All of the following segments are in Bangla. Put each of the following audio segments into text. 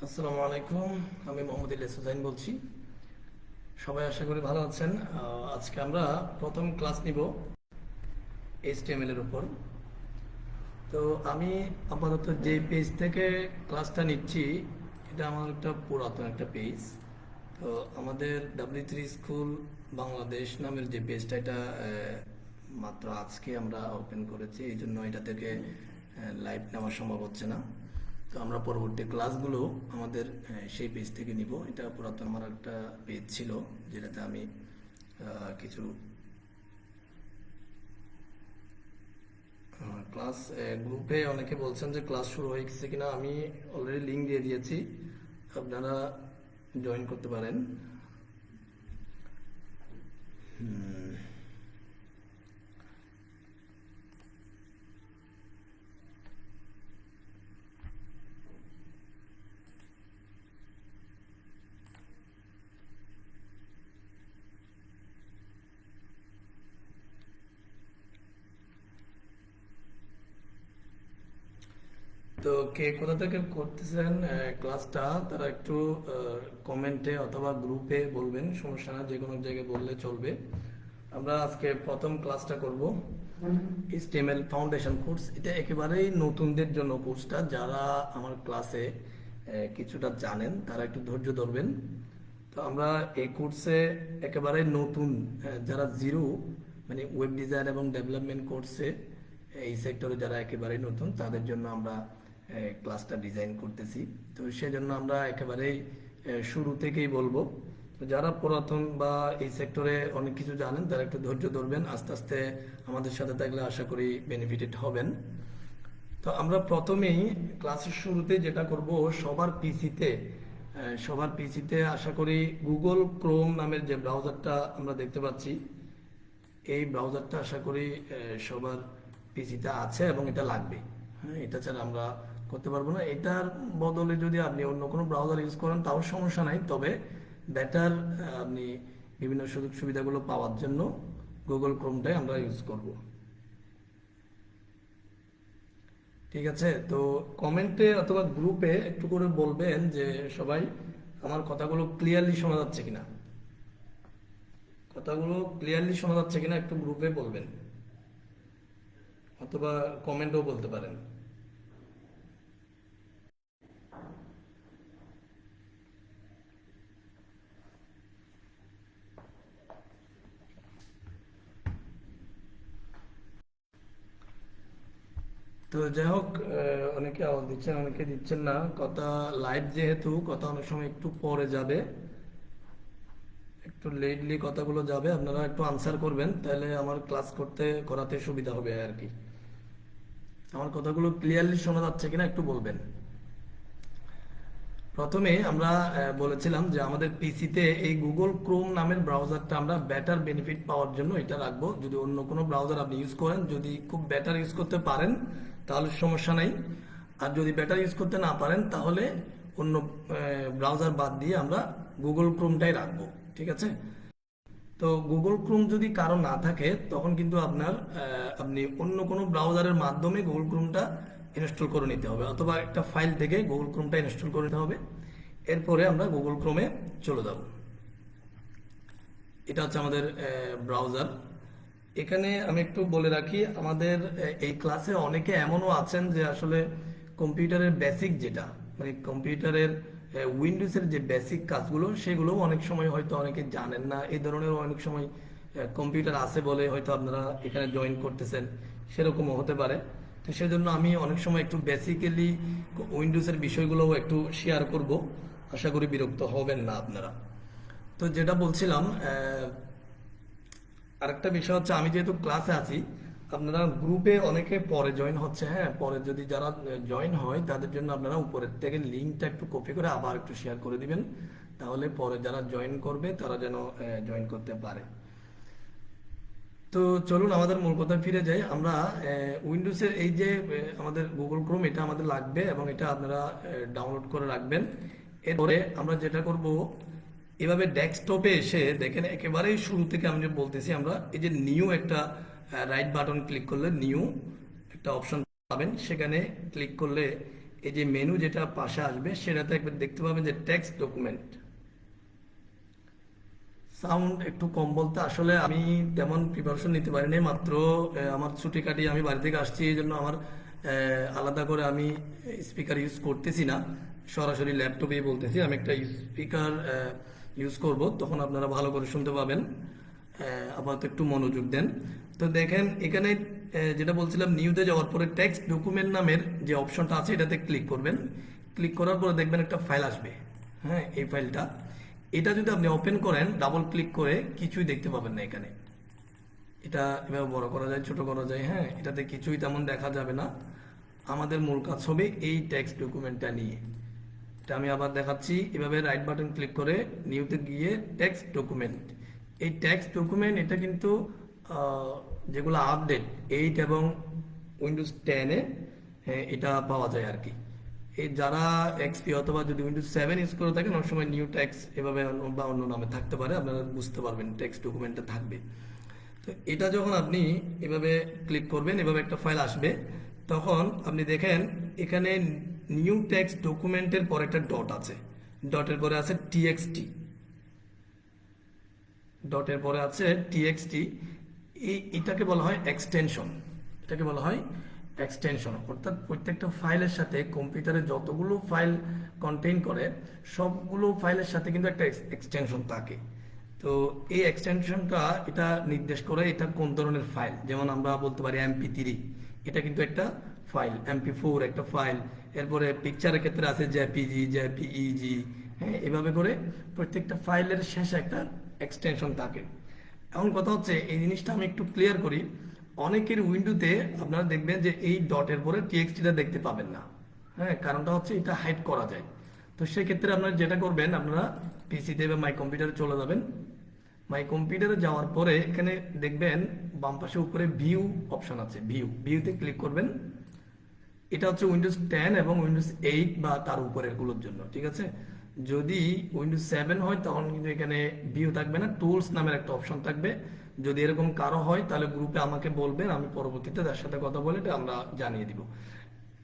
আসসালামু আলাইকুম। আমি মোহাম্মদ ইলিয়াস হুসাইন বলছি। সবাই আশা করি ভালো আছেন। আজকে আমরা প্রথম ক্লাস নিব এইচটিএমএল এর উপর। তো আমি আপাতত যে পেজ থেকে ক্লাসটা নিচ্ছি এটা আমার একটা পুরাতন একটা পেজ। তো আমাদের W3 স্কুল বাংলাদেশ নামের যে পেজটা এটা মাত্র আজকে আমরা ওপেন করেছি, এই জন্য এটা থেকে লাইভ নেওয়া সম্ভব হচ্ছে না। তো আমরা পরবর্তী ক্লাসগুলো আমাদের সেই পেজ থেকে নিব। এটা পুরাতন আমার একটা পেজ ছিল যেটাতে আমি কিছু ক্লাস গ্রুপে অনেকে বলছেন যে ক্লাস শুরু হয়ে গেছে কিনা। আমি অলরেডি লিঙ্ক দিয়ে দিয়েছি, আপনারা জয়েন করতে পারেন। তো কে কোথা থেকে করতেছেন ক্লাসটা তারা একটু কমেন্টে অথবা গ্রুপে বলবেন, সমস্যা না, যে কোনো জায়গায় বললে চলবে। আমরা আজকে প্রথম ক্লাসটা করব HTML ফাউন্ডেশন কোর্স। এটা একেবারেই নতুনদের জন্য কোর্সটা। যারা আমার ক্লাসে কিছুটা জানেন তারা একটু ধৈর্য ধরবেন। তো আমরা এই কোর্সে একেবারে নতুন, যারা জিরো মানে ওয়েব ডিজাইন এবং ডেভেলপমেন্ট কোর্সে এই সেক্টরে যারা একেবারেই নতুন তাদের জন্য আমরা ক্লাসটা ডিজাইন করতেছি। তো সেজন্য আমরা একেবারেই শুরু থেকেই বলবো। তো যারা পুরাতন বা এই সেক্টরে অনেক কিছু জানেন তারা একটু ধৈর্য ধরবেন, আস্তে আস্তে আমাদের সাথে থাকলে আশা করি বেনিফিটেড হবেন। তো আমরা প্রথমেই ক্লাসের শুরুতে যেটা করব, সবার পিসিতে আশা করি গুগল ক্রোম নামের যে ব্রাউজারটা আমরা দেখতে পাচ্ছি, এই ব্রাউজারটা আশা করি সবার পিসিতে আছে এবং এটা লাগবে। হ্যাঁ, এটা ছাড়া আমরা করতে পারবো না। এটার বদলে যদি আপনি অন্য কোনো ব্রাউজার ইউজ করেন তাও সমস্যা নাই, তবে বেটার আপনি বিভিন্ন সুযোগ সুবিধাগুলো পাওয়ার জন্য গুগল ক্রোমটাই আমরা ইউজ করব। ঠিক আছে, তো কমেন্টে অথবা গ্রুপে একটু করে বলবেন যে সবাই আমার কথাগুলো ক্লিয়ারলি শোনা যাচ্ছে কিনা। কথাগুলো ক্লিয়ারলি শোনা যাচ্ছে কিনা একটু গ্রুপে বলবেন, অথবা কমেন্টও বলতে পারেন। তো যাই হোক, অনেকে আওয়াজ দিচ্ছেন অনেকে দিচ্ছেন না। কথা লাইভ যেহেতু কথা অনেক সময় একটু পরে যাবে, একটু লেটলি কথাগুলো যাবে, আপনারা একটু আনসার করবেন, তাহলে আমার ক্লাস করাতে সুবিধা হবে আর কি। আমার কথাগুলো ক্লিয়ারলি শোনা যাচ্ছে কিনা একটু বলবেন। প্রথমে আমরা বলেছিলাম যে আমাদের পিসিতে এই গুগল ক্রোম নামের ব্রাউজারটা আমরা বেটার বেনিফিট পাওয়ার জন্য এটা রাখবো। যদি অন্য কোনো ব্রাউজার আপনি ইউজ করেন, যদি খুব বেটার ইউজ করতে পারেন তাহলে সমস্যা নাই, আর যদি বেটার ইউজ করতে না পারেন তাহলে অন্য ব্রাউজার বাদ দিয়ে আমরা গুগল ক্রোমটাই রাখবো। ঠিক আছে, তো গুগল ক্রোম যদি কারো না থাকে তখন কিন্তু আপনি অন্য কোনো ব্রাউজারের মাধ্যমে গুগল ক্রোমটা ইনস্টল করে নিতে হবে, অথবা একটা ফাইল থেকে গুগল ক্রোমটা ইনস্টল করে নিতে হবে। এরপরে আমরা গুগল ক্রোমে চলে যাব। এটা হচ্ছে আমাদের ব্রাউজার। এখানে আমি একটু বলে রাখি, আমাদের এই ক্লাসে অনেকে এমনও আছেন যে আসলে কম্পিউটারের বেসিক যেটা মানে কম্পিউটারের উইন্ডোজের যে বেসিক কাজগুলো সেগুলো অনেক সময় হয়তো অনেকে জানেন না। এই ধরনের অনেক সময় কম্পিউটার আছে বলে হয়তো আপনারা এখানে জয়েন করতেছেন, সেরকমও হতে পারে। তো সেজন্য আমি অনেক সময় একটু বেসিক্যালি উইন্ডোজের বিষয়গুলোও একটু শেয়ার করব, আশা করি বিরক্ত হবেন না আপনারা। তো যেটা বলছিলাম, আরেকটা বিষয় হচ্ছে আমি যেহেতু ক্লাসে আছি, আপনারা গ্রুপে অনেকে পরে জয়েন হচ্ছে। হ্যাঁ, পরে যদি যারা জয়েন হয় তাদের জন্য আপনারা উপরের থেকে লিঙ্কটা একটু কপি করে আবার একটু শেয়ার করে দিবেন, তাহলে পরে যারা জয়েন করবে তারা যেন জয়েন করতে পারে। তো চলুন আমাদের মূল কথায় ফিরে যাই। আমরা উইন্ডোজের এই যে আমাদের গুগল ক্রোম এটা আমাদের লাগবে এবং এটা আপনারা ডাউনলোড করে রাখবেন। এরপরে আমরা যেটা করব, এভাবে ডেস্কটপে এসে দেখেন একেবারেই শুরু থেকে আমি যে বলতেছি, আমরা এই যে নিউ একটা রাইট বাটন ক্লিক করলে নিউ একটা অপশন পাবেন, সেখানে ক্লিক করলে এই যে মেনু যেটা পাশে আসবে সেটাতে একবার দেখতে পাবেন যে টেক্সট ডকুমেন্ট। সাউন্ড একটু কম বলতে আসলে আমি তেমন প্রিপারেশন নিতে পারিনি, মাত্র আমার ছুটি কাটিয়ে আমি বাড়ি থেকে আসছি, এই জন্য আমার আলাদা করে আমি স্পিকার ইউজ করতেছি না, সরাসরি ল্যাপটপেই বলতেছি। আমি একটা স্পিকার ইউজ করব, তখন আপনারা ভালো করে শুনতে পাবেন। আপাতত একটু মনোযোগ দেন। তো দেখেন এখানে যেটা বলছিলাম, নিউতে যাওয়ার পরে টেক্সট ডকুমেন্ট নামের যে অপশনটা আছে এটাতে ক্লিক করবেন। ক্লিক করার পরে দেখবেন একটা ফাইল আসবে। হ্যাঁ, এই ফাইলটা, এটা যদি আপনি ওপেন করেন ডাবল ক্লিক করে কিছুই দেখতে পাবেন না এখানে। এটা এভাবে বড় করা যায়, ছোট করা যায়। হ্যাঁ, এটাতে কিছুই তেমন দেখা যাবে না। আমাদের মূল কাজ হবে এই টেক্সট ডকুমেন্টটা নিয়ে। এটা আমি আবার দেখাচ্ছি, এভাবে রাইট বাটন ক্লিক করে নিউতে গিয়ে টেক্সট ডকুমেন্ট। এই টেক্সট ডকুমেন্ট এটা কিন্তু যেগুলো আপডেট 8 এবং উইন্ডোজ 10-এ এটা পাওয়া যায় আর কি। এই যারা এক্সপি অথবা যদি উইন্ডোজ 7 ইউজ করে থাকেন, অনেক সময় নিউ টেক্সট এভাবে বা অন্য নামে থাকতে পারে, আপনারা বুঝতে পারবেন টেক্সট ডকুমেন্টটা থাকবে। তো এটা যখন আপনি এভাবে ক্লিক করবেন, এভাবে একটা ফাইল আসবে, তখন আপনি দেখেন এখানে নিউ টেক্সট ডকুমেন্টের পর একটা ডট আছে, ডটের পরে আছে টিএক্সটি, ডটের পরে আছে টিএক্সটি। এটাকে বলা হয় এক্সটেনশন। এটাকে বলা হয় এক্সটেনশন, অর্থাৎ প্রত্যেকটা ফাইলের সাথে, কম্পিউটারে যতগুলো ফাইল কন্টেইন করে সবগুলো ফাইলের সাথে কিন্তু একটা এক্সটেনশন থাকে। তো এই এক্সটেনশনটা এটা নির্দেশ করে এটা কোন ধরনের ফাইল। যেমন আমরা বলতে পারি MP3, এটা কিন্তু একটা ফাইল। MP4 একটা ফাইল। এরপরে পিকচারের ক্ষেত্রে আছে জেপিজি, জেপিইজি। হ্যাঁ, এভাবে করে প্রত্যেকটা ফাইলের শেষে একটা এক্সটেনশন থাকে। এখন কথা হচ্ছে, এই জিনিসটা আমি একটু ক্লিয়ার করি। অনেকের উইন্ডোতে আপনারা দেখবেন যে এই ডটের পরে টিএক্সটিটা দেখতে পাবেন না। হ্যাঁ, কারণটা হচ্ছে এটা হাইড করা যায়। তো সেক্ষেত্রে আপনারা যেটা করবেন, আপনারা পিসিতে বা মাই কম্পিউটারে চলে যাবেন। মাই কম্পিউটারে যাওয়ার পরে এখানে দেখবেন বাম পাশে উপরে ভিউ অপশন আছে, ভিউতে ক্লিক করবেন। এটা হচ্ছে উইন্ডোজ 10 এবং উইন্ডোজ 8 বা তার উপরের গুলোর জন্য, ঠিক আছে। যদি উইন্ডোজ 7 হয় তখন কিন্তু এখানে ভিউ থাকবে না, টুলস নামের একটা অপশন থাকবে। যদি এরকম কারো হয় তাহলে গ্রুপে আমাকে বলবেন, আমি পরবর্তীতে তার সাথে কথা বলে এটা আমরা জানিয়ে দিব।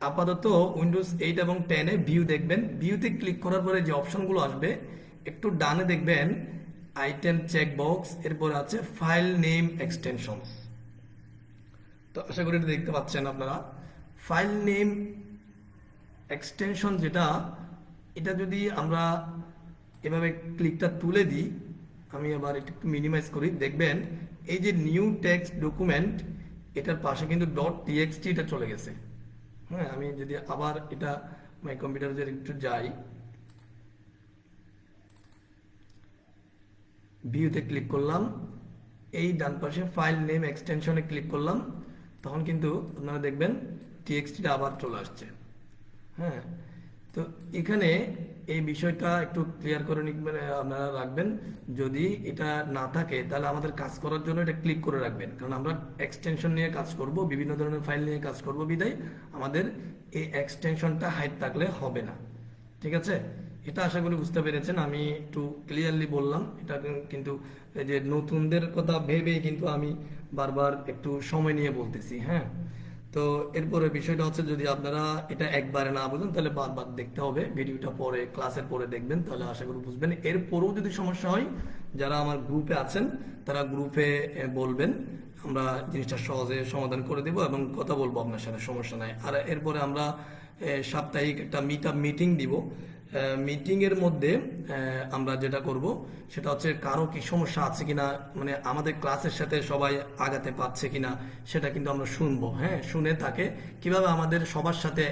আপাতত উইন্ডোজ 8 এবং 10-এ ভিউ দেখবেন। ভিউতে ক্লিক করার পরে যে অপশনগুলো আসবে, একটু ডানে দেখবেন আইটেম চেক বক্স, এরপর আছে ফাইল নেম এক্সটেনশনস। তো আশা করি এটা দেখতে পাচ্ছেন আপনারা। ফাইল নেম এক্সটেনশন যেটা, এটা যদি আমরা এভাবে ক্লিকটা তুলে দিই, আমি আবার একটু মিনিমাইজ করি, দেখবেন এই যে নিউ টেক্সট ডকুমেন্ট, এটার পাশে কিন্তু ডট টিএক্সটি এটা চলে গেছে। হ্যাঁ, আমি যদি আবার এটা মাই কম্পিউটারে যদি একটু যাই, ভিউতে ক্লিক করলাম, এই ডান পাশে ফাইল নেম এক্সটেনশনে ক্লিক করলাম, তখন কিন্তু আপনারা দেখবেন টিএক্সটিটা আবার চলে আসছে। হ্যাঁ, তো এখানে এই বিষয়টা একটু ক্লিয়ার করে মানে আপনারা রাখবেন। যদি এটা না থাকে তাহলে আমাদের কাজ করার জন্য এটা ক্লিক করে রাখবেন, কারণ আমরা এক্সটেনশন নিয়ে কাজ করব, বিভিন্ন ধরনের ফাইল নিয়ে কাজ করব, বিদায় আমাদের এই এক্সটেনশনটা হাইড থাকলে হবে না, ঠিক আছে। এটা আশা করি বুঝতে পেরেছেন, আমি একটু ক্লিয়ারলি বললাম। এটা কিন্তু এই যে নতুনদের কথা ভেবেই কিন্তু আমি বারবার একটু সময় নিয়ে বলতেছি। হ্যাঁ, তো এরপরে বিষয়টা হচ্ছে, যদি আপনারা এটা একবারে না বুঝেন তাহলে বারবার দেখতে হবে ভিডিওটা, পরে ক্লাসের পরে দেখবেন, তাহলে আশা করি বুঝবেন। এরপরেও যদি সমস্যা হয়, যারা আমার গ্রুপে আছেন তারা গ্রুপে বলবেন, আমরা জিনিসটা সহজে সমাধান করে দেব এবং কথা বলবো আপনার সাথে, সমস্যা নাই। আর এরপরে আমরা সাপ্তাহিক একটা মিটিং দিব। মিটিং এর মধ্যে আমরা যেটা করব সেটা হচ্ছে, কারো কি সমস্যা আছে কিনা, মানে আমাদের ক্লাসের সাথে সবাই আগাতে পারছে কিনা সেটা কিন্তু আমরা শুনবো। হ্যাঁ, শুনে থাকে কিভাবে আমাদের সবার সাথে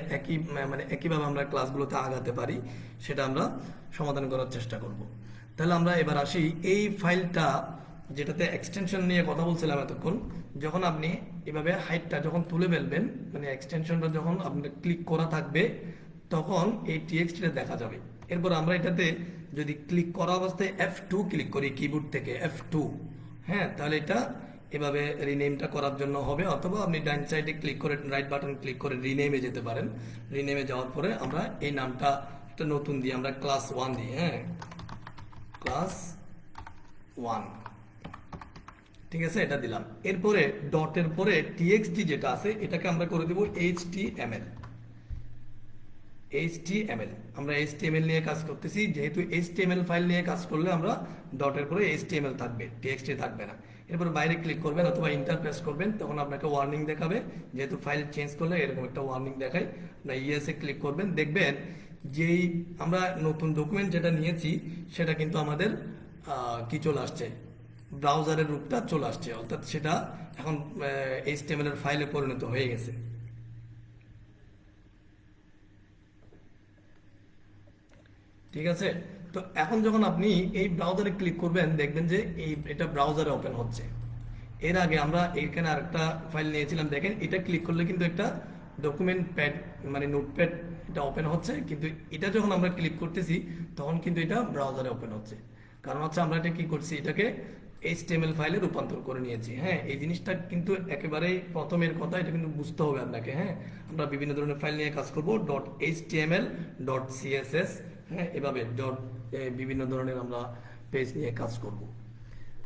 একইভাবে আমরা ক্লাসগুলোতে আগাতে পারি, সেটা আমরা সমাধান করার চেষ্টা করব। তাহলে আমরা এবার আসি এই ফাইলটা, যেটাতে এক্সটেনশন নিয়ে কথা বলছিলাম এতক্ষণ। যখন আপনি এভাবে হাইটটা যখন তুলে ফেলবেন, মানে এক্সটেনশনটা যখন আপনার ক্লিক করা থাকবে, তখন এই টিএক্সটিটা দেখা যাবে। এরপর আমরা এটাতে যদি ক্লিক করা অবস্থায় F2 ক্লিক করি, কিবোর্ড থেকে F2, হ্যাঁ, তাহলে এটা এভাবে রিনেমটা করার জন্য হবে। অথবা আপনি ডান সাইডে ক্লিক করে, রাইট বাটন ক্লিক করে রিনেমে যেতে পারেন। রিনেমে যাওয়ার পরে আমরা এই নামটা একটা নতুন দিই, আমরা ক্লাস 1 দিই। হ্যাঁ, ক্লাস 1, ঠিক আছে, এটা দিলাম। এরপরে ডটের পরে টিএক্সটি যেটা আছে এটাকে আমরা করে দেব HTML। HTML, আমরা HTML নিয়ে কাজ করতেছি। যেহেতু HTML ফাইল নিয়ে কাজ করলে আমরা ডটের পরে HTML থাকবে, TXT থাকবে না। এরপর বাইরে ক্লিক করবেন অথবা ইন্টার প্রেস করবেন, তখন আপনাকে ওয়ার্নিং দেখাবে। যেহেতু ফাইল চেঞ্জ করলে এরকম একটা ওয়ার্নিং দেখায়, না ইয়েসে ক্লিক করবেন, দেখবেন যেই আমরা নতুন ডকুমেন্ট যেটা নিয়েছি সেটা কিন্তু আমাদের কি চলে আসছে, ব্রাউজারের রূপটা চলে আসছে, অর্থাৎ সেটা এখন HTML এর ফাইলে পরিণত হয়ে গেছে। ঠিক আছে, তো এখন যখন আপনি এই ব্রাউজারে ক্লিক করবেন দেখবেন যে এটা ব্রাউজারে ওপেন হচ্ছে। এর আগে আমরা এখানে আরেকটা ফাইল নিয়েছিলাম, দেখেন এটা ক্লিক করলে কিন্তু একটা ডকুমেন্ট প্যাড মানে নোটপ্যাড এটা ওপেন হচ্ছে, কিন্তু এটা যখন আমরা ক্লিক করতেছি তখন কিন্তু এটা ব্রাউজারে ওপেন হচ্ছে। কারণ হচ্ছে আমরা এটা কি করছি, এটাকে HTML ফাইলে রূপান্তর করে নিয়েছি। হ্যাঁ, এই জিনিসটা কিন্তু একেবারেই প্রথমের কথা, এটা কিন্তু বুঝতে হবে আপনাকে। হ্যাঁ, আমরা বিভিন্ন ধরনের ফাইল নিয়ে কাজ করব, .html .css, হ্যাঁ এভাবে বিভিন্ন ধরনের আমরা পেজ নিয়ে কাজ করব।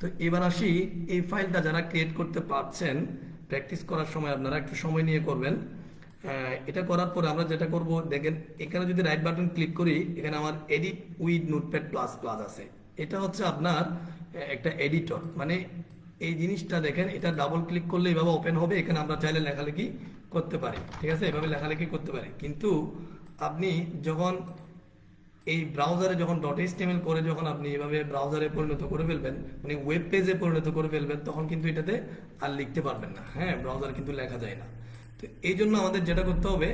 তো এবার আসি, এই ফাইলটা যারা ক্রিয়েট করতে পারছেন, প্র্যাকটিস করার সময় আপনারা একটু সময় নিয়ে করবেন। এটা করার পরে আমরা যেটা করব, দেখেন এখানে যদি রাইট বাটন ক্লিক করি, এখানে আমার edit with notepad plus plus আছে। এটা হচ্ছে আপনার একটা এডিটর, মানে এই জিনিসটা দেখেন, এটা ডাবল ক্লিক করলে এভাবে ওপেন হবে। এখানে আমরা চাইলে লেখালেখি করতে পারি, ঠিক আছে, এভাবে লেখালেখি করতে পারি। কিন্তু আপনি যখন এই ব্রাউজারে যখন .html করে যখন আপনি এভাবে ব্রাউজারে পরিণত করে ফেলবেন, মানে ওয়েব পেজে পরিণত করে ফেলবেন, তখন কিন্তু এটাতে আর লিখতে পারবেন না। হ্যাঁ, ব্রাউজার কিন্তু লেখা যায় না। তো এই জন্য আমাদের যেটা করতে হবে,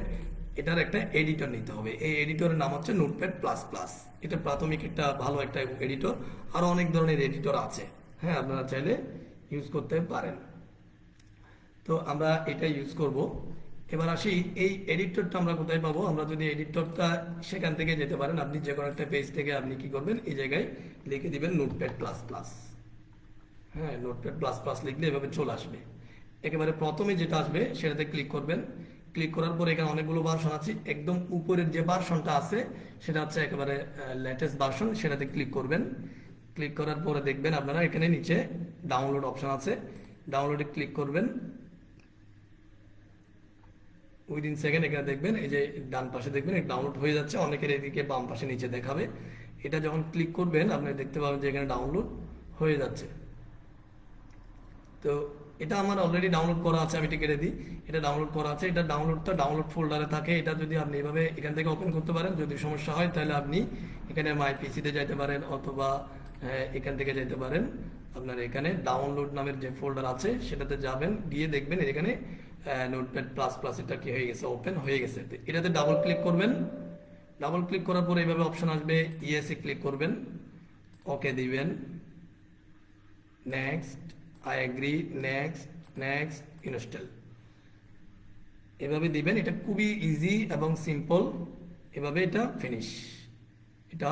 এটার একটা এডিটর নিতে হবে। এই এডিটরের নাম হচ্ছে নোটপ্যাড প্লাস প্লাস। এটা প্রাথমিক একটা ভালো একটা এডিটর, আরো অনেক ধরনের এডিটর আছে। হ্যাঁ, আপনারা চাইলে ইউজ করতে পারেন। তো আমরা এটা ইউজ করব। এবার আসি, এই এডিটরটা আমরা কোথায় পাবো। আমরা যদি এডিটরটা সেখান থেকে যেতে পারেন, আপনি যে কোনো একটা পেজ থেকে আপনি কি করবেন, এই জায়গায় লিখে দিবেন নোটপ্যাড প্লাস প্লাস। হ্যাঁ, নোটপ্যাড প্লাস প্লাস লিখলে এভাবে চলে আসবে। একেবারে প্রথমে যেটা আসবে সেটাতে ক্লিক করবেন। ক্লিক করার পর এখানে অনেকগুলো ভার্সন আছে, একদম উপরের যে ভার্সনটা আছে সেটা হচ্ছে একেবারে লেটেস্ট ভার্সন, সেটাতে ক্লিক করবেন। ক্লিক করার পরে দেখবেন আপনারা এখানে নিচে ডাউনলোড অপশন আছে, ডাউনলোডে ক্লিক করবেন। উইদিন সেকেন্ড এখানে দেখবেন এই যে ডান পাশে দেখবেন ডাউনলোড হয়ে যাচ্ছে, অনেকের এদিকে বাম পাশে নিচে দেখাবে। এটা যখন ক্লিক করবেন আপনি দেখতে পাবেন যে এখানে ডাউনলোড হয়ে যাচ্ছে। তো এটা আমার অলরেডি ডাউনলোড করা আছে, আমি এটা কেটে দিই। এটা ডাউনলোড করা আছে, এটা ডাউনলোডটা ডাউনলোড ফোল্ডারে থাকে। এটা যদি আপনি এভাবে এখান থেকে ওপেন করতে পারেন, যদি সমস্যা হয় তাহলে আপনি এখানে মাই পিসিতে যাইতে পারেন, অথবা এখান থেকে যেতে পারেন আপনার এখানে ডাউনলোড নামের যে ফোল্ডার আছে সেটাতে যাবেন, গিয়ে দেখবেন এখানে নোটপ্যাড প্লাস প্লাস এটা কি হয়ে গেছে, ওপেন হয়ে গেছে। এটাতে ডাবল ক্লিক করবেন। ডাবল ক্লিক করার পরে এইভাবে অপশন আসবে, ইয়েসে ক্লিক করবেন, ওকে দিবেন, next, I agree, next, next, install, এভাবে দিবেন। এটা খুবই ইজি এবং সিম্পল, এভাবে এটা ফিনিশ, এটা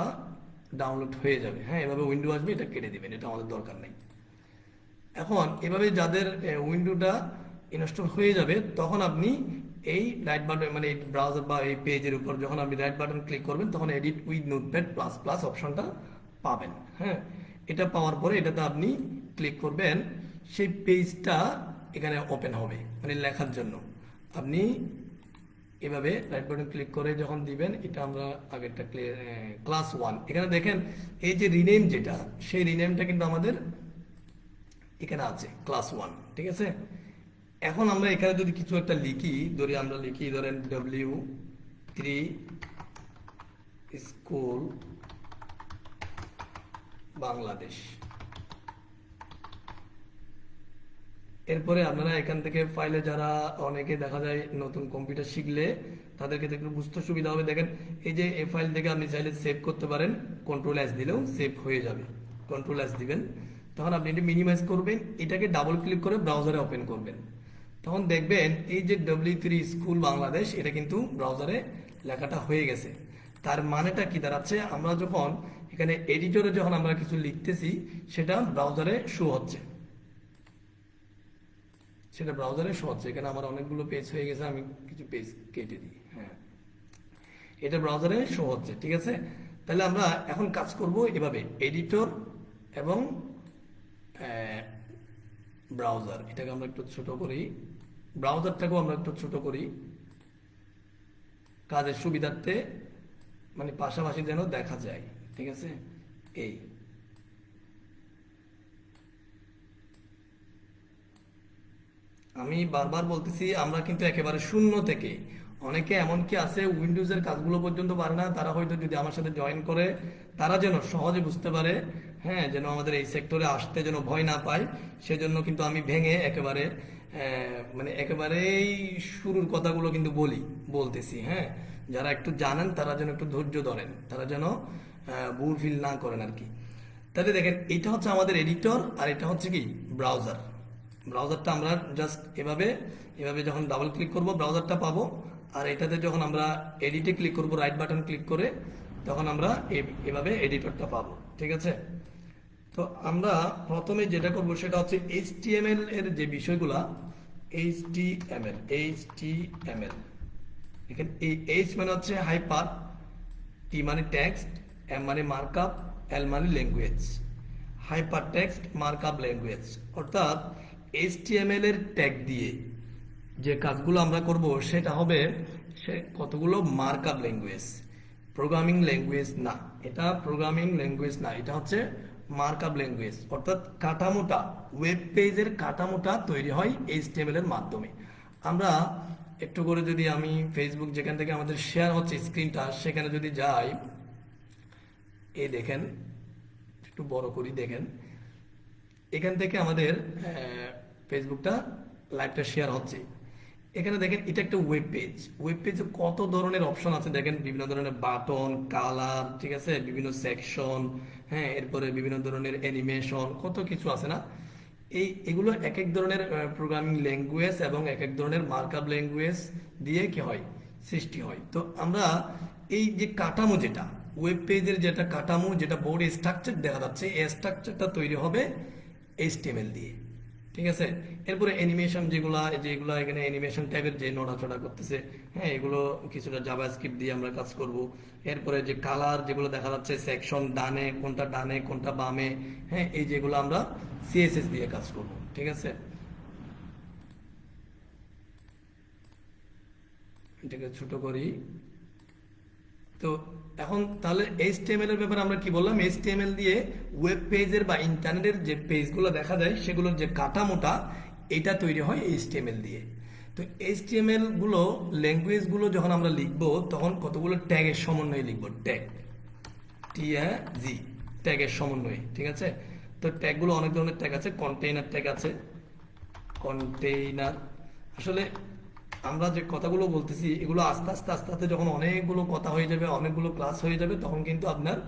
ডাউনলোড হয়ে যাবে। হ্যাঁ, এভাবে উইন্ডো আসবে, এটা কেটে দিবেন, এটা আমাদের দরকার নেই। এখন এভাবে যাদের উইন্ডোটা ইনস্টল হয়ে যাবে, তখন আপনি এই রাইট বাটন মানে এই ব্রাউজার বা এই পেজের উপর যখন আপনি রাইট বাটন ক্লিক করবেন, তখন edit with notepad plus plus অপশনটা পাবেন। হ্যাঁ, এটা পাওয়ার পরে এটাতে আপনি ক্লিক করবেন, সেই পেজটা এখানে ওপেন হবে, মানে লেখার জন্য আপনি এভাবে রাইট বাটন ক্লিক করে যখন দিবেন, এটা আমরা আগেরটা ক্লাস 1 এখানে দেখেন এই যে রিনেম যেটা, সেই রিনেমটা কিন্তু আমাদের এখানে আছে ক্লাস 1, ঠিক আছে। এখন আমরা এখানে যদি কিছু একটা লিখি, ধরি আমরা লিখি ধরেন W3 স্কুল বাংলাদেশ। এরপরে আপনারা এখান থেকে ফাইলে যারা অনেকে দেখা যায় নতুন কম্পিউটার শিখলে তাদেরকে একটু বুঝতে সুবিধা হবে। দেখেন এই যে এই ফাইল থেকে আপনি চাইলে সেভ করতে পারেন, কন্ট্রোল S দিলেও সেভ হয়ে যাবে। কন্ট্রোল S দিবেন, তখন আপনি এটা মিনিমাইজ করবেন, এটাকে ডাবল ক্লিক করে ব্রাউজারে ওপেন করবেন, তখন দেখবেন এই যে W3 স্কুল বাংলাদেশ এটা কিন্তু ব্রাউজারে লেখাটা হয়ে গেছে। তার মানেটা কি দাঁড়াচ্ছে, আমরা যখন এখানে এডিটরে যখন আমরা কিছু লিখতেছি সেটা ব্রাউজারে শো হচ্ছে, সেটা ব্রাউজারে শো হচ্ছে। এখানে আমার অনেকগুলো পেজ হয়ে গেছে, আমি কিছু পেজ কেটে দিই। হ্যাঁ, এটা ব্রাউজারে শো হচ্ছে, ঠিক আছে। তাহলে আমরা এখন কাজ করব এভাবে, এডিটর এবং ব্রাউজার, এটাকে আমরা একটু ছোট করি, ব্রাউজারটাকেও আমরা একটু ছোট করি। কাজের সুবিধার্থে মানে পাশাপাশি যেন দেখা যায়, ঠিক আছে। এই আমি বারবার বলতেছি আমরা কিন্তু একেবারে শূন্য থেকে, অনেকে এমনকি আছে উইন্ডোজের কাজগুলো পর্যন্ত পারে না, তারা হয়তো যদি আমার সাথে জয়েন করে তারা যেন সহজে বুঝতে পারে, হ্যাঁ, যেন আমাদের এই সেক্টরে আসতে যেন ভয় না পায়, সেজন্য কিন্তু আমি ভেঙে একেবারে মানে একেবারেই শুরুর কথাগুলো কিন্তু বলতেছি, হ্যাঁ। যারা একটু জানেন তারা যেন একটু ধৈর্য ধরেন, তারা যেন বোর ফিল না করেন আর কি। তাহলে দেখেন এটা হচ্ছে আমাদের এডিটর, আর এটা হচ্ছে কি ব্রাউজার। ব্রাউজারটা আমরা জাস্ট এভাবে এভাবে যখন ডাবল ক্লিক করব ব্রাউজারটা পাবো, আর এটাতে যখন আমরা এডিটে ক্লিক করব রাইট বাটন ক্লিক করে, তখন আমরা এভাবে এডিটরটা পাবো, ঠিক আছে। তো আমরা প্রথমে যেটা করব সেটা হচ্ছে এইচটিএমএল এর যে বিষয়গুলা, এইচটিএমএল এখানে এই এইচ মানে হচ্ছে হাইপার, টি মানে টেক্সট, এম মানে মার্কআপ, এল মানে language. Hyper text markup language, অর্থাৎ এইচটিএমএল এর ট্যাগ দিয়ে যে কাজগুলো আমরা করব সেটা হবে সে কতগুলো মার্কআপ ল্যাঙ্গুয়েজ, প্রোগ্রামিং ল্যাঙ্গুয়েজ না, এটা প্রোগ্রামিং ল্যাঙ্গুয়েজ না, এটা হচ্ছে মার্কআপ ল্যাঙ্গুয়েজ। অর্থাৎ কাঠামোটা, ওয়েব পেজের কাঠামোটা তৈরি হয় এইচটিএমএল এর মাধ্যমে। আমরা একটু করে যদি আমি ফেসবুক যেখান থেকে আমাদের শেয়ার হচ্ছে স্ক্রিনটা, সেখানে যদি যাই, এই দেখেন, একটু বড় করি, দেখেন এখান থেকে আমাদের ফেসবুকটা লাইভটা শেয়ার হচ্ছে। এখানে দেখেন এটা একটা ওয়েব পেজ, ওয়েব পেজে কত ধরনের অপশন আছে দেখেন, বিভিন্ন ধরনের বাটন, কালার, ঠিক আছে, বিভিন্ন সেকশন, হ্যাঁ, এরপরে বিভিন্ন ধরনের অ্যানিমেশন, কত কিছু আছে না। এগুলো এক এক ধরনের প্রোগ্রামিং ল্যাঙ্গুয়েজ এবং এক এক ধরনের মার্কআপ ল্যাঙ্গুয়েজ দিয়ে কি হয়, সৃষ্টি হয়। তো আমরা এই যে কাঠামো, যেটা ওয়েব পেজের যেটা কাঠামো, যেটা বোর্ড স্ট্রাকচার দেখা যাচ্ছে, এই স্ট্রাকচারটা তৈরি হবে এইচটিএমএল দিয়ে, ঠিক আছে। এরপরে অ্যানিমেশন যেগুলো এখানে অ্যানিমেশন টাইপের যে নড়াচড়া করতেছে, হ্যাঁ, এগুলো কিছুটা জাভাস্ক্রিপ্ট দিয়ে আমরা কাজ করব। এরপরে যে কালার যেগুলো দেখা যাচ্ছে, সেকশন ডানে কোনটা বামে, হ্যাঁ, এই যেগুলো আমরা সিএসএস দিয়ে কাজ করব, ঠিক আছে। এটাকে ছোট করি। তো এখন তাহলে এইচটিএমএল এর ব্যাপারে আমরা কি বললাম, এইচটিএমএল দিয়ে ওয়েব পেজের বা ইন্টারনেটের যে পেজগুলো দেখা যায় সেগুলোর যে কাঠামোটা, এটা তৈরি হয় এইচটিএমএল দিয়ে। তো এইচটিএমএল গুলো, ল্যাঙ্গুয়েজ গুলো যখন আমরা লিখব তখন কতগুলো ট্যাগের সমন্বয়ে লিখব, জি ট্যাগের সমন্বয়ে, ঠিক আছে। তো ট্যাগগুলো অনেক ধরনের ট্যাগ আছে, কন্টেইনার ট্যাগ আছে, কন্টেইনার। আসলে আমরা যে কথাগুলো বলতেছি এগুলো আস্তে আস্তে আস্তে আস্তে যখন অনেকগুলো কথা হয়ে যাবে, অনেকগুলো ক্লাস হয়ে যাবে, তখন কিন্তু আপনার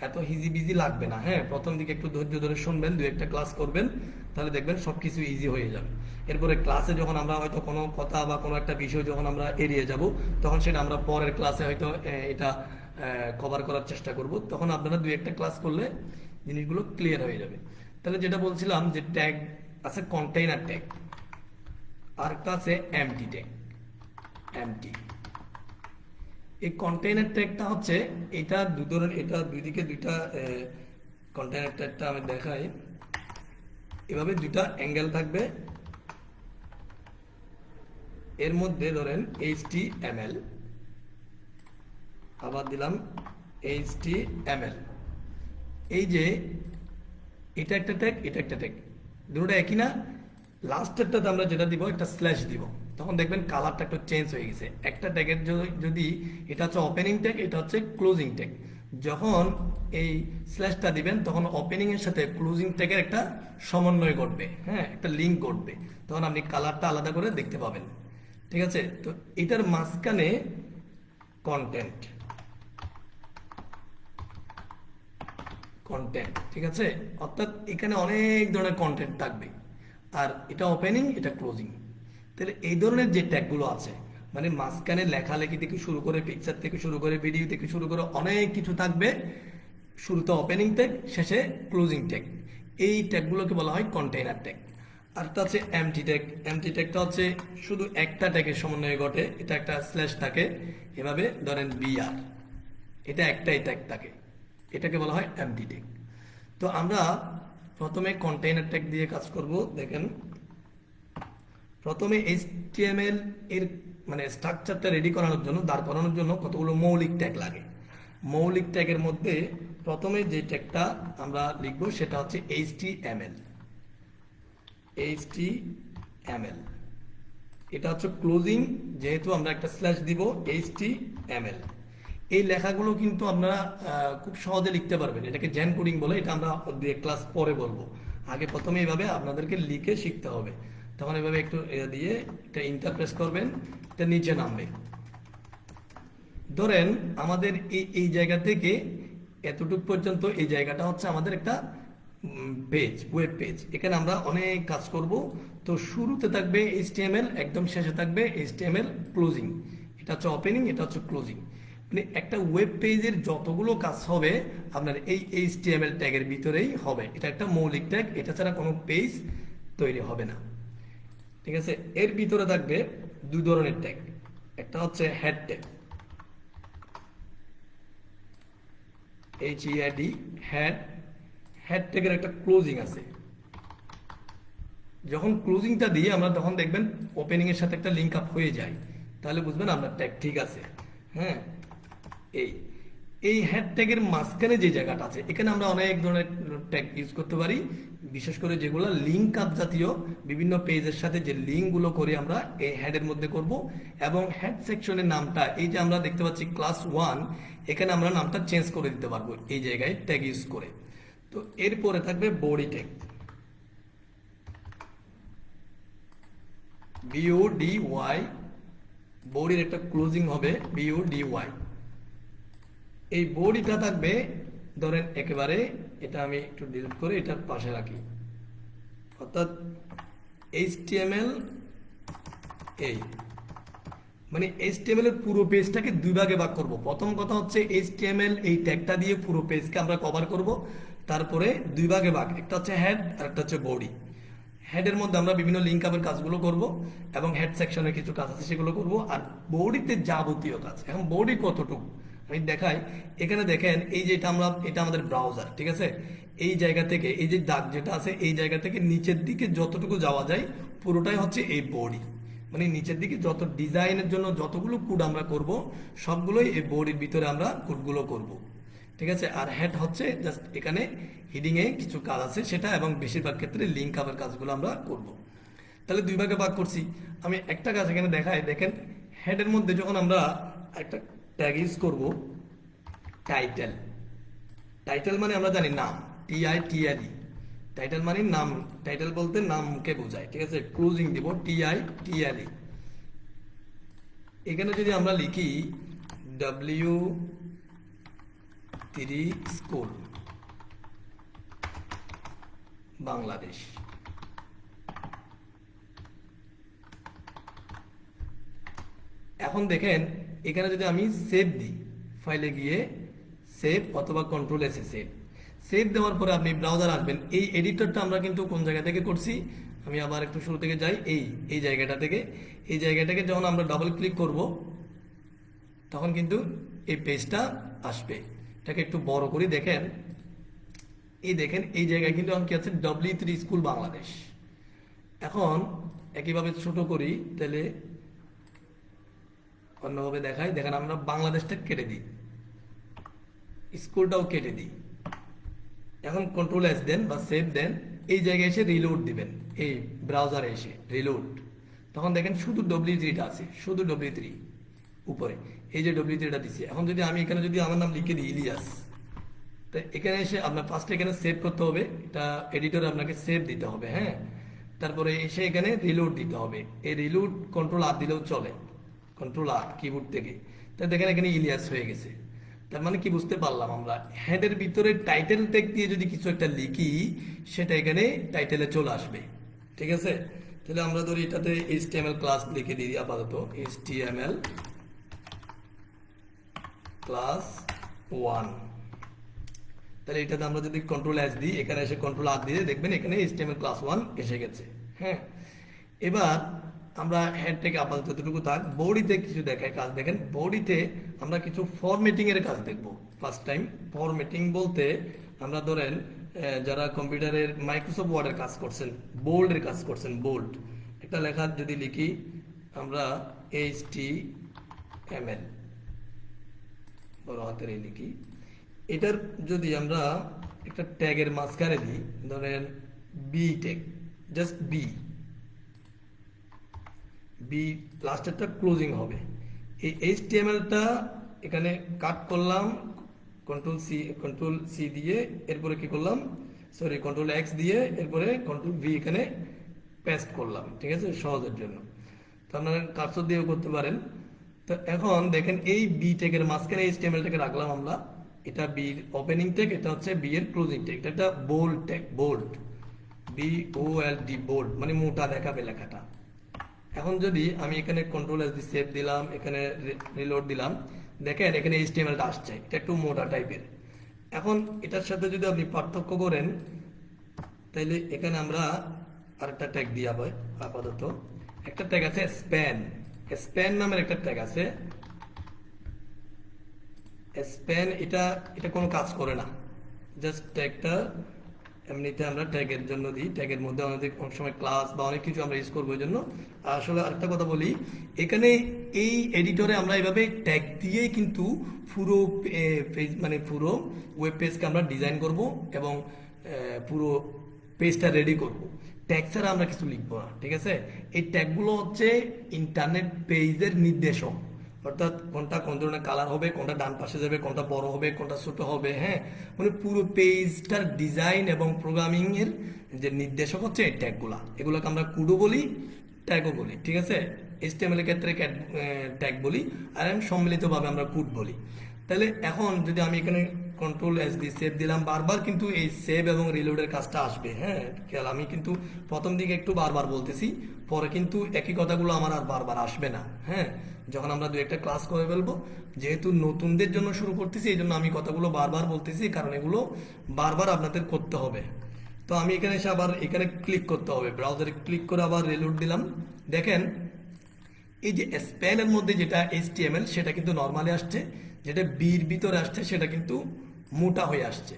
এত হিজি বিজি লাগবে না, হ্যাঁ। প্রথম দিকে একটু ধৈর্য ধরে শুনবেন, দু একটা ক্লাস করবেন, তাহলে দেখবেন সবকিছু ইজি হয়ে যাবে। এরপরে ক্লাসে যখন আমরা হয়তো কোনো কথা বা কোনো একটা বিষয় যখন আমরা এড়িয়ে যাব, তখন সেটা আমরা পরের ক্লাসে হয়তো এটা কভার করার চেষ্টা করব, তখন আপনারা দুই একটা ক্লাস করলে জিনিসগুলো ক্লিয়ার হয়ে যাবে। তাহলে যেটা বলছিলাম যে ট্যাগ আছে, কন্টেইনার ট্যাগ, আর একটা আছে এমটি ট্যাগ, এমটি। এই কন্টেইনার ট্যাগটা হচ্ছে এটা দুই ধরনের, এটা দুই দিকে দুইটা কন্টেইনার ট্যাগটা আমি দেখাই, এভাবে দুইটা অ্যাঙ্গেল থাকবে, এর মধ্যে ধরেন HTML, আবার দিলাম HTML, এই যে এটা একটা ট্যাগ, এটা একটা ট্যাগ, দুটোটা একই না। লাস্টেরটাতে আমরা যেটা দিব, একটা স্ল্যাশ দিব, তখন দেখবেন কালারটা একটু চেঞ্জ হয়ে গেছে। একটা ট্যাগের যদি এটা হচ্ছে ওপেনিং ট্যাগ, এটা হচ্ছে ক্লোজিং ট্যাগ, যখন এই স্ল্যাশটা দিবেন তখন ওপেনিং এর সাথে ক্লোজিং ট্যাগের একটা সমন্বয় ঘটবে, হ্যাঁ, একটা লিঙ্ক ঘটবে, তখন আপনি কালারটা আলাদা করে দেখতে পাবেন, ঠিক আছে। তো এটার মাঝখানে কন্টেন্ট, ঠিক আছে, অর্থাৎ এখানে অনেক ধরনের কন্টেন্ট থাকবে, আর এটা ওপেনিং, এটা ক্লোজিং। তাহলে এই ধরনের যে ট্যাগগুলো আছে, মানে মাঝখানে লেখালেখি থেকে শুরু করে, পিকচার থেকে শুরু করে, ভিডিও থেকে শুরু করে অনেক কিছু থাকবে, শুরুতে ওপেনিং ট্যাগ, শেষে ক্লোজিং ট্যাগ, এই ট্যাগগুলোকে বলা হয় কন্টেইনার ট্যাগ। আরটা আছে এমটি ট্যাগ, এমটি ট্যাগটা হচ্ছে শুধু একটা ট্যাগের সমন্বয়ে ঘটে, এটা একটা স্ল্যাশ থাকে, এভাবে ধরেন বিআর, এটা একটাই ট্যাগ থাকে, এটাকে বলা হয় এমটি ট্যাগ। তো আমরা প্রথমে কন্টেইনার ট্যাগ দিয়ে কাজ করব। দেখেন প্রথমে HTML এর মানে স্ট্রাকচারটা রেডি করানোর জন্য, দাঁড় করানোর জন্য কতগুলো মৌলিক ট্যাগ লাগে। মৌলিক ট্যাগের মধ্যে প্রথমে যে ট্যাগটা আমরা লিখব সেটা হচ্ছে HTML। HTML এটা হচ্ছে ক্লোজিং, যেহেতু আমরা একটা স্ল্যাশ দিব HTML। এই লেখাগুলো কিন্তু আপনারা খুব সহজে লিখতে পারবেন, এটাকে জেন কোডিং বলে, এটা আমরা ক্লাস পরে বলবো। আগে প্রথমে এইভাবে আপনাদেরকে লিখে শিখতে হবে, তখন এভাবে একটু দিয়ে এটা ইন্টার প্রেস করবেন, এটা নিচে নামবে। ধরেন আমাদের এই জায়গা থেকে এতটুকু পর্যন্ত এই জায়গাটা হচ্ছে আমাদের একটা পেজ, ওয়েব পেজ। এখানে আমরা অনেক কাজ করব। তো শুরুতে থাকবে HTML, একদম শেষে থাকবে HTML ক্লোজিং। এটা হচ্ছে ওপেনিং, এটা হচ্ছে ক্লোজিং। মানে একটা ওয়েব পেজের যতগুলো কাজ হবে আপনার এই HTML ট্যাগের ভিতরেই হবে। এটা একটা মৌলিক ট্যাগ, এটা ছাড়া কোনো পেজ তৈরি হবে না। ঠিক আছে, এর ভিতরে থাকবে দুই ধরনের ট্যাগ। একটা হচ্ছে head tag, HEAD, head. Head ট্যাগের একটা ক্লোজিং আছে। যখন ক্লোজিংটা দিয়ে আমরা তখন দেখবেন ওপেনিং এর সাথে একটা লিঙ্ক আপ হয়ে যায়, তাহলে বুঝবেন আপনার ট্যাগ ঠিক আছে। হ্যাঁ, এই হেড ট্যাগের মাঝখানে যে জায়গাটা আছে, এখানে আমরা অনেক ধরনের ট্যাগ ইউজ করতে পারি, বিশেষ করে যেগুলো লিঙ্ক আপ জাতীয় বিভিন্ন পেজের সাথে যে লিঙ্কগুলো করি আমরা এই হেডের মধ্যে করব। এবং হেড সেকশনের নামটা, এই যে আমরা দেখতে পাচ্ছি ক্লাস 1, এখানে আমরা নামটা চেঞ্জ করে দিতে পারবো এই জায়গায় ট্যাগ ইউজ করে। তো এরপরে থাকবে বডি ট্যাগ, BODY, বডির একটা ক্লোজিং হবে BODY। এই বডিটা থাকবে ধরেন একেবারে, এটা আমি একটু ডিলিট করে এটার পাশে রাখি, অর্থাৎ HTML এই, মানে HTML এর পুরো পেজটাকে দুই ভাগে ভাগ করব। প্রথম কথা হচ্ছে HTML এই ট্যাগটা দিয়ে পুরো পেজকে আমরা কভার করব, তারপরে দুই ভাগে ভাগ, একটা হচ্ছে হেড আর একটা হচ্ছে বডি। হেডের মধ্যে আমরা বিভিন্ন লিঙ্ক আপের কাজগুলো করব এবং হেড সেকশনের কিছু কাজ আছে সেগুলো করব, আর বডিতে যাবতীয় কাজ। এখন বডি কতটুকু আমি দেখাই। এখানে দেখেন এই যে এটা আমাদের ব্রাউজার, ঠিক আছে। এই জায়গা থেকে এই যে দাগ যেটা আছে, এই জায়গা থেকে নিচের দিকে যতটুকু যাওয়া যায় পুরোটাই হচ্ছে এই বডি। মানে নিচের দিকে যত ডিজাইনের জন্য যতগুলো কোড আমরা করব সবগুলোই এই বডির ভিতরে আমরা কোডগুলো করব, ঠিক আছে। আর হেড হচ্ছে জাস্ট এখানে হিডিং এ কিছু কাজ আছে সেটা, এবং বেশিরভাগ ক্ষেত্রে লিঙ্ক আপের কাজগুলো আমরা করব। তাহলে দুই ভাগে ভাগ করছি। আমি একটা কাজ এখানে দেখাই, দেখেন হেডের মধ্যে যখন আমরা একটা ট্যাগ ইউজ করব টাইটেল। টাইটেল মানে আমরা জানি নাম, TITLE। টাইটেল মানে নাম, টাইটেল বলতে নামকে বোঝায়, ঠিক আছে। ক্লোজিং দিব TITLE। এখানে যদি আমরা লিখি W3 স্কুল বাংলাদেশ, এখন দেখেন এখানে যদি আমি সেভ দিই, ফাইলে গিয়ে সেভ অথবা কন্ট্রোল এসে সেভ দেওয়ার পরে আপনি ব্রাউজার আসবেন। এই এডিটরটা আমরা কিন্তু কোন জায়গা থেকে করছি, আমি আবার একটু শুরু থেকে যাই, এই জায়গাটা থেকে। এই জায়গাটাকে যখন আমরা ডাবল ক্লিক করব তখন কিন্তু এই পেজটা আসবে। এটাকে একটু বড় করে দেখেন, দেখেন এই জায়গায় কিন্তু কি আছে, W3 স্কুল বাংলাদেশ। এখন একইভাবে ছোট করি, তাহলে অন্যভাবে দেখাই। দেখেন আমরা বাংলাদেশটা কেটে দিই, স্কুলটাও কেটে দিই। এখন কন্ট্রোল S দেন বা সেভ দেন, এই জায়গায় এসে রিলোড দিবেন, এই ব্রাউজারে এসে রিলোড। তখন দেখেন শুধু W3টা আছে, শুধু W3 উপরে, এই যে W3টা দিচ্ছি। এখন যদি আমি এখানে যদি আমার নাম লিখে দিই ইলিয়াস, তো এখানে এসে আপনার ফার্স্টে এখানে সেভ করতে হবে, এটা এডিটরে আপনাকে সেভ দিতে হবে, হ্যাঁ। তারপরে এসে এখানে রিলোড দিতে হবে। এই রিলোড কন্ট্রোল R দিলেও চলে, কন্ট্রোল R কিবোর্ড থেকে। তাই দেখেন এখানে ইলিয়াস হয়ে গেছে। তার মানে কি বুঝতে পারলাম, আমরা হেডের ভিতরে টাইটেল ট্যাগ দিয়ে যদি কিছু একটা লিখি সেটা এখানে টাইটেলে চলে আসবে, ঠিক আছে। তাহলে আমরা ধরি এটাতে HTML ক্লাস লিখে দিই আপাতত, HTML ক্লাস 1। তাহলে এটাতে আমরা যদি কন্ট্রোল S দিই, এখানে এসে কন্ট্রোল R দিয়ে দেখবেন এখানে HTML ক্লাস 1 এসে গেছে, হ্যাঁ। এবার আমরা হেড থেকে আপাতত এতটুকু থাক। বডিতে কিছু দেখায় কাজ, দেখেন বডিতে আমরা কিছু ফরম্যাটিং এর কাজ দেখব ফার্স্ট টাইম। ফরম্যাটিং বলতে আমরা ধরেন যারা কম্পিউটারের মাইক্রোসফট ওয়ার্ডের কাজ করছেন, বোল্ডের কাজ করছেন, বোল্ড একটা লেখা যদি লিখি আমরা HTML বড় হাতের লিখি। এটার যদি আমরা একটা ট্যাগের মাঝখানে দিই, ধরেন বি ট্যাগ, জাস্ট বি লাস্টেরটা ক্লোজিং হবে। এই HTML-টা এখানে কাট করলাম, কন্ট্রোল সি দিয়ে, এরপরে কি করলাম, সরি কন্ট্রোল এক্স দিয়ে, এরপরে কন্ট্রোল ভি এখানে পেস্ট করলাম, ঠিক আছে, সহজের জন্য। তো আপনারা কার্সর দিয়েও করতে পারেন। তো এখন দেখেন এই বি ট্যাগের মাঝখানে HTML-টাকে রাখলাম আমরা, এটা বি ওপেনিং ট্যাগ, এটা হচ্ছে বি এর ক্লোজিং ট্যাগ, এটা একটা bold tag, bold, BOLD, bold মানে মোটা দেখাবে লেখাটা। এখন যদি আমি এখানে কন্ট্রোল এস দিয়ে সেভ দিলাম, এখানে রিলোড দিলাম, দেখেন এখানে HTML-টা আসছে, এটা একটু মোটা টাইপের। এখন এটার সাথে যদি আপনি পার্থক্য করেন, তাইলে এখানে আমরা আরেকটা ট্যাগ দিয়ে আপাতত একটা ট্যাগ আছে স্প্যান, স্প্যান নামের একটা ট্যাগ আছে। স্প্যান এটা কোনো কাজ করে না, জাস্ট ট্যাগটা এমনিতে আমরা ট্যাগের জন্য দিই, ট্যাগের মধ্যে আমাদের অনেক সময় ক্লাস বা অনেক কিছু আমরা ইউজ করবো এই জন্য। আসলে আরেকটা কথা বলি, এখানে এই এডিটরে আমরা এভাবে ট্যাগ দিয়েই কিন্তু পুরো পেজ মানে পুরো ওয়েব পেজকে আমরা ডিজাইন করব এবং পুরো পেজটা রেডি করব। ট্যাগ ছাড়া আমরা কিছু লিখবো না, ঠিক আছে। এই ট্যাগগুলো হচ্ছে ইন্টারনেট পেজের নির্দেশক, অর্থাৎ কোনটা কোন ধরনের কালার হবে, কোনটা ডান পাশে যাবে, কোনটা বড় হবে, কোনটা ছোট হবে, হ্যাঁ, মানে পুরো পেজটার ডিজাইন এবং প্রোগ্রামিং এর যে নির্দেশক হচ্ছে এই ট্যাগগুলা। এগুলোকে আমরা কুডও বলি, ট্যাগও বলি, ঠিক আছে। HTML এর ক্ষেত্রে ট্যাগ বলি, আর সম্মিলিতভাবে আমরা কুড বলি। তাহলে এখন যদি আমি এখানে কন্ট্রোল এস দিয়ে সেভ দিলাম, বারবার কিন্তু এই সেভ এবং রিলোডের কাজটা আসবে, হ্যাঁ খেয়াল। আমি কিন্তু প্রথম দিকে একটু বারবার বলতেছি, পরে কিন্তু একই কথাগুলো আমার আর বারবার আসবে না, হ্যাঁ, যখন আমরা দু একটা ক্লাস করে ফেলবো। যেহেতু নতুনদের জন্য শুরু করতেছি, এই জন্য আমি কথাগুলো বারবার বলতেছি, কারণ এগুলো বারবার আপনাদের করতে হবে। তো আমি এখানে এসে আবার এখানে ক্লিক করতে হবে, ব্রাউজারে ক্লিক করে আবার রিলোড দিলাম। দেখেন এই যে স্প্যানের মধ্যে যেটা HTML সেটা কিন্তু নর্মালি আসছে, যেটা বির ভিতরে আসছে সেটা কিন্তু মোটা হয়ে আসছে,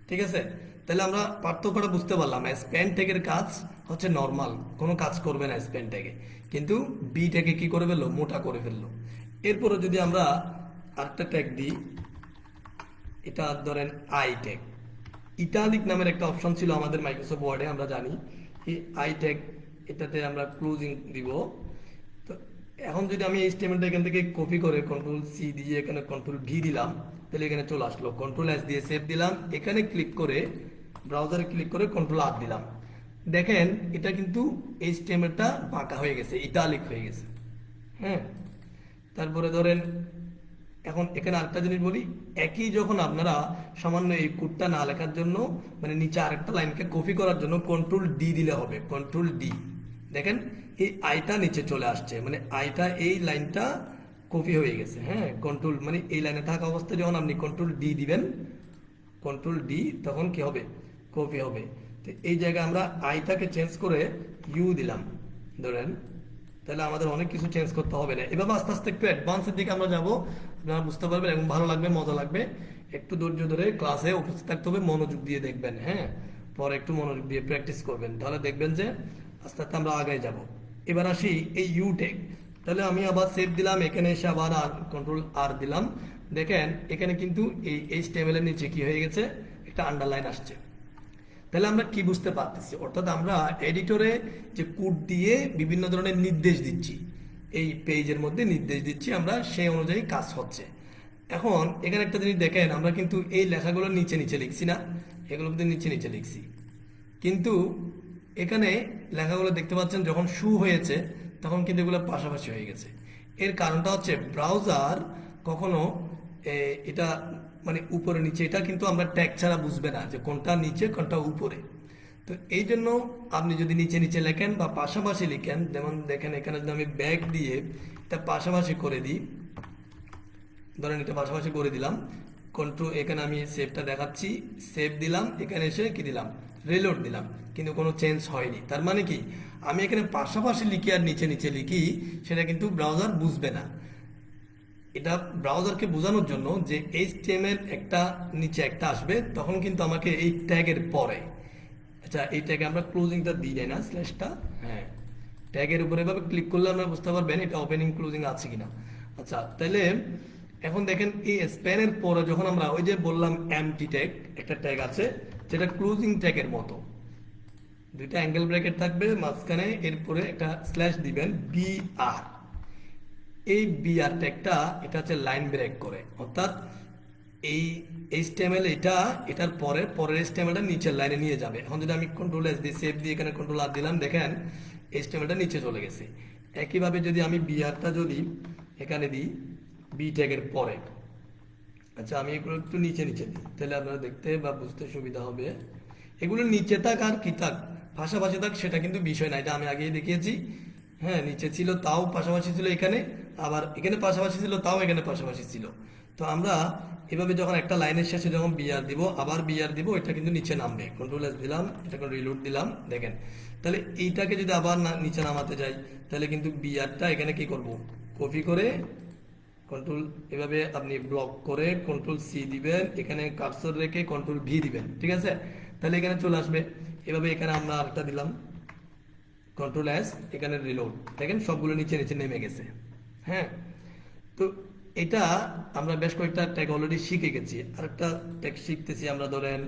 ঠিক আছে। তাহলে আমরা পার্থক্যটা বুঝতে পারলাম, স্প্যান ট্যাগের কাজ হচ্ছে নর্মাল, কোনো কাজ করবে না স্প্যান ট্যাগে, কিন্তু বি ট্যাগে কি করে ফেললো, মোটা করে ফেললো। এরপরে যদি আমরা আরেকটা ট্যাগ দিই, এটা ধরেন আই ট্যাগ, ইটালিক নামের একটা অপশন ছিল আমাদের মাইক্রোসফট ওয়ার্ডে, আমরা জানি এই আই ট্যাগ, এটাতে আমরা ক্লোজিং দিব। তো এখন যদি আমি HTML-টা এখান থেকে কপি করে কন্ট্রোল সি দিয়ে এখানে কন্ট্রোল ভি দিলাম, তাহলে এখানে চলে আসলো। কন্ট্রোল এস দিয়ে সেভ দিলাম, এখানে ক্লিক করে ব্রাউজারে ক্লিক করে কন্ট্রোল আর দিলাম, দেখেন এটা কিন্তু HTML-টা বাঁকা হয়ে গেছে, ইটালিক হয়ে গেছে, হ্যাঁ। তারপরে ধরেন এখন এখানে আরেকটা জিনিস বলি, একই যখন আপনারা সামান্য এই কোডটা না লেখার জন্য, মানে নিচে আরেকটা লাইনকে কপি করার জন্য কন্ট্রোল ডি দিলে হবে, কন্ট্রোল ডি। দেখেন এই আইটা নিচে চলে আসছে, মানে আইটা এই লাইনটা কপি হয়ে গেছে, হ্যাঁ। কন্ট্রোল মানে এই লাইনে থাকা অবস্থায় যখন আপনি কন্ট্রোল ডি দিবেন, কন্ট্রোল ডি, তখন কি হবে, কপি হবে। তো এই জায়গায় আমরা আইটাকে চেঞ্জ করে ইউ দিলাম ধরেন, তাহলে আমাদের অনেক কিছু চেঞ্জ করতে হবে না। এভাবে আস্তে আস্তে একটু অ্যাডভান্সের দিকে আমরা যাব, আপনারা বুঝতে পারবেন এবং ভালো লাগবে, মজা লাগবে। একটু ধৈর্য ধরে ক্লাসে উপস্থিত থাকতে হবে, মনোযোগ দিয়ে দেখবেন, হ্যাঁ, পরে একটু মনোযোগ দিয়ে প্র্যাকটিস করবেন, তাহলে দেখবেন যে আস্তে আস্তে আমরা আগে যাব। এবার আসি এই ইউ ট্যাগ, তাহলে আমি আবার সেভ দিলাম, এখানে এসে আবার আর কন্ট্রোল আর দিলাম, দেখেন এখানে কিন্তু এই HTML এর নিচে কি হয়ে গেছে, একটা আন্ডারলাইন আসছে। তাহলে আমরা কি বুঝতে পারতেছি, অর্থাৎ আমরা এডিটরে যে কোড দিয়ে বিভিন্ন ধরনের নির্দেশ দিচ্ছি, এই পেজের মধ্যে নির্দেশ দিচ্ছি আমরা, সেই অনুযায়ী কাজ হচ্ছে। এখন এখানে একটা জিনিস দেখেন, আমরা কিন্তু এই লেখাগুলো নিচে নিচে লিখছি না, এগুলো কিন্তু নিচে নিচে লিখছি, কিন্তু এখানে লেখাগুলো দেখতে পাচ্ছেন যখন শু হয়েছে তখন কিন্তু এগুলো পাশাপাশি হয়ে গেছে। এর কারণটা হচ্ছে ব্রাউজার কখনো এটা মানে উপরে নিচে, এটা কিন্তু আমরা ট্যাগ ছাড়া বুঝবে না যে কোনটা নিচে কোনটা উপরে। তো এই জন্য আপনি যদি নিচে নিচে লেখেন বা পাশাপাশি লিখেন, যেমন দেখেন এখানে যদি আমি ব্যাক দিয়ে এটা পাশাপাশি করে দিই, ধরেন এটা পাশাপাশি করে দিলাম, কন্ট্রোল এখানে আমি সেভটা দেখাচ্ছি, সেভ দিলাম, এখানে এসে কি দিলাম, রিলোড দিলাম, কিন্তু কোনো চেঞ্জ হয়নি। তার মানে কি, আমি এখানে পাশাপাশি লিখি আর নিচে নিচে লিখি, সেটা কিন্তু ব্রাউজার বুঝবে না। এটা ব্রাউজারকে বোঝানোর জন্য যে HTML একটা নিচে একটা আসবে, তখন কিন্তু আমাকে এই ট্যাগের পরে, আচ্ছা এই ট্যাগে আমরা ক্লোজিংটা দিই না, স্ল্যাশটা, হ্যাঁ ট্যাগের উপরে এভাবে ক্লিক করলে আপনারা বুঝতে পারবেন এটা ওপেনিং ক্লোজিং আছে কিনা। আচ্ছা, তাহলে এখন দেখেন এই স্প্যানের পরে যখন আমরা ওই যে বললাম এমটি ট্যাগ, একটা ট্যাগ আছে যেটা ক্লোজিং ট্যাগের মতো, দুইটা অ্যাঙ্গেল ব্র্যাকেট থাকবে মাঝখানে, এরপরে একটা স্ল্যাশ দিবেন বিআর। এই বিআর ট্যাগটা এটা হচ্ছে লাইন ব্রেক করে, অর্থাৎ এই এইচটিএমএল এটার পরের এইচটিএমএলটা নিচের লাইনে নিয়ে যাবে। এখন যদি আমি কন্ট্রোল এস দিয়ে সেভ দিয়ে এখানে কন্ট্রোল আর দিলাম, দেখেন এইচটিএমএলটা নিচে চলে গেছে। একইভাবে যদি আমি বিআরটা যদি এখানে দিই বি ট্যাগের পরে, আচ্ছা আমি এগুলো একটু নিচে নিচে দিই, তাহলে আপনারা দেখতে বা বুঝতে সুবিধা হবে। এগুলো নিচে থাক আর কি থাক, পাশাপাশি থাক, সেটা কিন্তু বিষয় না, এটা আমি আগেই দেখিয়েছি। হ্যাঁ, নিচে ছিল তাও পাশাপাশি ছিল এখানে, আবার এখানে পাশাপাশি ছিল তাও এখানে পাশাপাশি ছিল। তো আমরা এভাবে যখন একটা লাইনের শেষে যখন বিআর দিব, আবার বিআর দিব, এটা কিন্তু নিচে নামবে। কন্ট্রোল এস দিলাম, এটা রিলোড দিলাম, দেখেন। তাহলে এইটাকে যদি আবার নিচে নামাতে যাই, তাহলে কিন্তু বিআরটা এখানে কি করব, কপি করে কন্ট্রোল এভাবে আপনি ব্লক করে কন্ট্রোল সি দিবেন, এখানে কার্সর রেখে কন্ট্রোল ভি দিবেন, ঠিক আছে? তাহলে এখানে চলে আসবে। এভাবে এখানে আমরা আরেকটা দিলাম কন্ট্রোল এস, এখানে রিলোড, দেখেন সবগুলো নিচে নিচে নেমে গেছে। হ্যাঁ, তো এটা আমরা বেশ কয়েকটা ট্যাগ অলরেডি শিখে গেছি। আরেকটা ট্যাগ শিখতেছি আমরা, ধরেন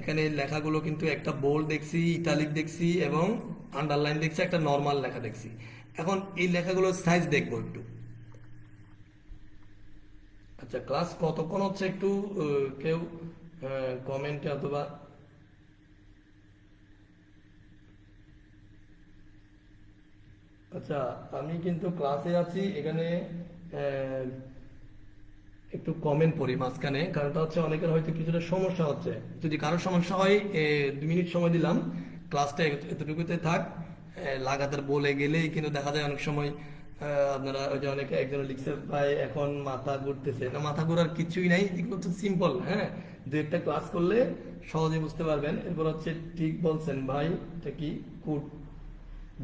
এখানে লেখাগুলো কিন্তু একটা বোল্ড দেখছি, ইটালিক দেখছি এবং আন্ডারলাইন দেখছি, একটা নর্মাল লেখা দেখছি। এখন এই লেখাগুলোর সাইজ দেখবো একটু। আচ্ছা, ক্লাস কতক্ষণ হচ্ছে একটু কেউ কমেন্টে অথবা আচ্ছা, আমি কিন্তু ক্লাসে আছি এখানে, আহ, একটু কমেন্ট পড়ি মাঝখানে, কারণটা হচ্ছে অনেকের হয়তো কিছুটা সমস্যা হচ্ছে। যদি কারোর সমস্যা হয় 2 মিনিট সময় দিলাম, ক্লাসটা এতটুকুতে থাক। লাগাতার বলে গেলেই কিন্তু দেখা যায় অনেক সময় আপনারা ওই যে অনেকে একজন লিখছে ভাই এখন মাথা ঘুরতেছে, না মাথা ঘোরার কিছুই নাই, এগুলো তো সিম্পল। হ্যাঁ, দু একটা ক্লাস করলে সহজে বুঝতে পারবেন। এরপর হচ্ছে ঠিক বলছেন ভাই, এটা কি কুট,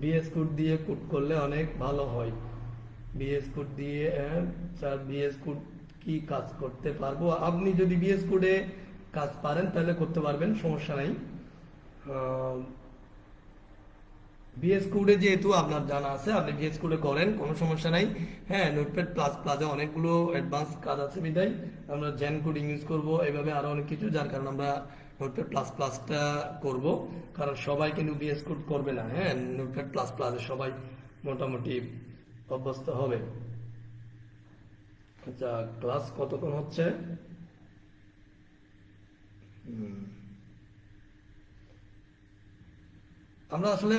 বিএস কোড দিয়ে কোড করলে অনেক ভালো হয়। বিএস কোড দিয়ে স্যার বিএস কোড কি কাজ করতে পারবো? আপনি যদি বিএস কোডে কাজ পারেন তাহলে করতে পারবেন, সমস্যা নাই। বিএস কোডে যেহেতু আপনার জানা আছে, আপনি বিএস কোডে করেন, কোনো সমস্যা নাই। হ্যাঁ, নোটপ্যাড প্লাস প্লাসে অনেকগুলো অ্যাডভান্স কাজ আছে বিদায় আমরা জেন কোডিং ইউজ করব, এভাবে আরো অনেক কিছু, যার কারণে আমরা নোটপ্যাড প্লাস প্লাসটা করব। কারণ সবাই কিন্তু বিএস কোড করবে না। হ্যাঁ, নোটপ্যাড প্লাস প্লাসে সবাই মোটামুটি অভ্যস্ত হবে। আচ্ছা, ক্লাস কতক্ষণ হচ্ছে? আমরা আসলে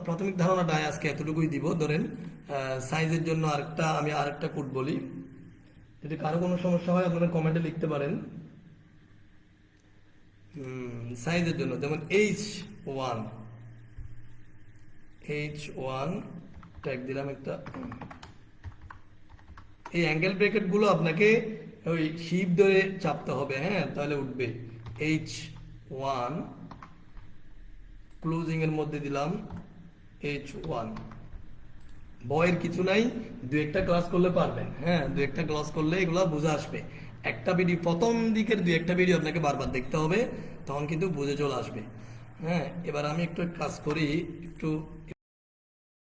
প্রাথমিক ধারণাটা আজকে এতটুকুই দিব। ধরেন সাইজের জন্য আমি আরেকটা কোড বলি, যদি কারো কোনো সমস্যা হয় আপনারা কমেন্টে লিখতে পারেন। সাইজের জন্য যেমন H1 ট্যাগ দিলাম একটা। এই অ্যাঙ্গেল ব্র্যাকেট গুলো আপনাকে ওই শিপ ধরে চাপতে হবে, হ্যাঁ, তাহলে উঠবে। H1 ক্লোজিং এর মধ্যে দিলাম H1। ভয়ের কিছু নাই, দু একটা ক্লাস করলে পারবেন। হ্যাঁ, দু একটা ক্লাস করলে এগুলো বুঝে আসবে। একটা ভিডিও, প্রথম দিকের দু একটা ভিডিও আপনাকে বারবার দেখতে হবে, তখন কিন্তু বুঝে চলে আসবে। হ্যাঁ, এবার আমি একটু কাজ করি একটু।